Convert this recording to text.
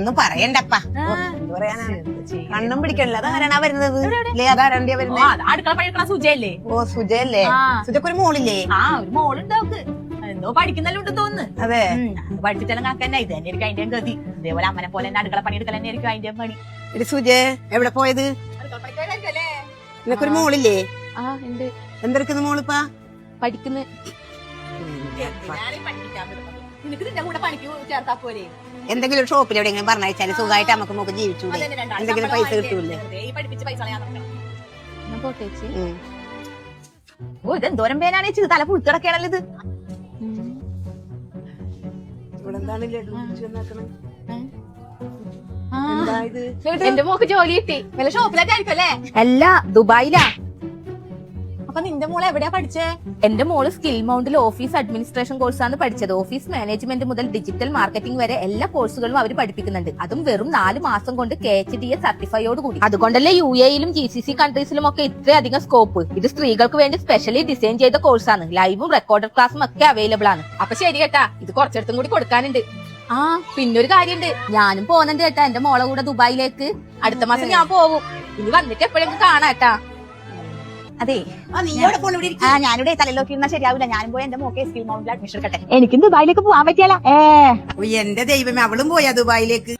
ഒന്നും പറയണ്ടപ്പാ. എന്ത് പറയാനാണ്, കണ്ണും പിടിക്കണില്ല. അതാരാണാ വരുന്നത്? അതാരണ്ടിയാ വരുന്നത്? അടുക്കള പണിയെടുക്കണ സുജയല്ലേ? ഓ സുജയല്ലേ? സുജക്കൊരു മോളില്ലേ? ഒരു മോളുണ്ട് അവക്ക്. എന്തോ പഠിക്കുന്നല്ലോ ഉണ്ടെന്ന് തോന്നുന്നു. അതെ, പഠിച്ചിട്ടെല്ലാം കണക്കന്നെ. ഇത് തന്നെ ആയിരിക്കും അതിന്റെ ഗതി. ഇതേപോലെ അമ്മനെ പോലെ തന്നെ അടുക്കള പണിയെടുക്കൽ തന്നെ ആയിരിക്കും അതിന്റെ പണി. ഇത് സുജയ് എവിടെ പോയത്? നിനക്കൊരു മോളില്ലേ? ഉണ്ട്. എന്തെടുക്കുന്നു മോളിപ്പാ? പഠിക്കുന്നു. എന്തെങ്കിലും ഒരു ഷോപ്പിൽ എവിടെയെങ്കിലും പറഞ്ഞയച്ചാല് സുഖമായിട്ട് നമുക്ക് നമുക്ക് ജീവിച്ചൂടെ? എന്തെങ്കിലും പൈസ കിട്ടൂല്ലേ? ഓ ഇതെന്തോരം പേനാണ് ചേച്ചി, തല പുഴുത്തിടക്കാണല്ലോ ഇത്. എന്റെ മോക്ക് ജോലി കിട്ടി. വല്ല ഷോപ്പിലൊക്കെ ആയിരിക്കും അല്ലേ? അല്ല, ദുബായിലാ. അപ്പൊ നിന്റെ മോളെ എവിടെയാ പഠിച്ചേ? എന്റെ മോള് സ്കിൽ മൗണ്ടിൽ ഓഫീസ് അഡ്മിനിസ്ട്രേഷൻ കോഴ്സാണ് പഠിച്ചത്. ഓഫീസ് മാനേജ്മെന്റ് മുതൽ ഡിജിറ്റൽ മാർക്കറ്റിംഗ് വരെ എല്ലാ കോഴ്സുകളും അവർ പഠിപ്പിക്കുന്നുണ്ട്. അതും വെറും 4 മാസം കൊണ്ട് KHDS സർട്ടിഫൈയോട് കൂടി. അതുകൊണ്ടല്ലേ UAE-യിലും GCC കൺട്രീസിലും ഒക്കെ ഇത്രയധികം സ്കോപ്പ്. ഇത് സ്ത്രീകൾക്ക് വേണ്ടി സ്പെഷ്യലി ഡിസൈൻ ചെയ്ത കോഴ്സാണ്. ലൈവും റെക്കോർഡഡ് ക്ലാസ്സും ഒക്കെ അവൈലബിൾ ആണ്. അപ്പൊ ശരി കേട്ടാ, ഇത് കുറച്ചിടത്തും കൂടി കൊടുക്കാനുണ്ട്. പിന്നൊരു കാര്യണ്ട്, ഞാനും പോകുന്നുണ്ട് കേട്ടാ എന്റെ മോളെ കൂടെ ദുബായിലേക്ക്. അടുത്ത മാസം ഞാൻ പോകും. ഇനി വന്നിട്ട് എപ്പോഴെങ്കിലും കാണാട്ടാ. അതെ, ഞാനിവിടെ തലയിലോക്കി ഇരുന്നാ ശരിയാവില്ല. ഞാനും പോയി എന്റെ മോക്കെ സ്കിൽ മൗണ്ടിൽ അഡ്മിഷൻ എടുക്കട്ടെ. എനിക്കും ദുബായിലേക്ക് പോകാൻ പറ്റിയാലോ? എന്റെ ദൈവമേ, അവളും പോയാ ദുബായിലേക്ക്?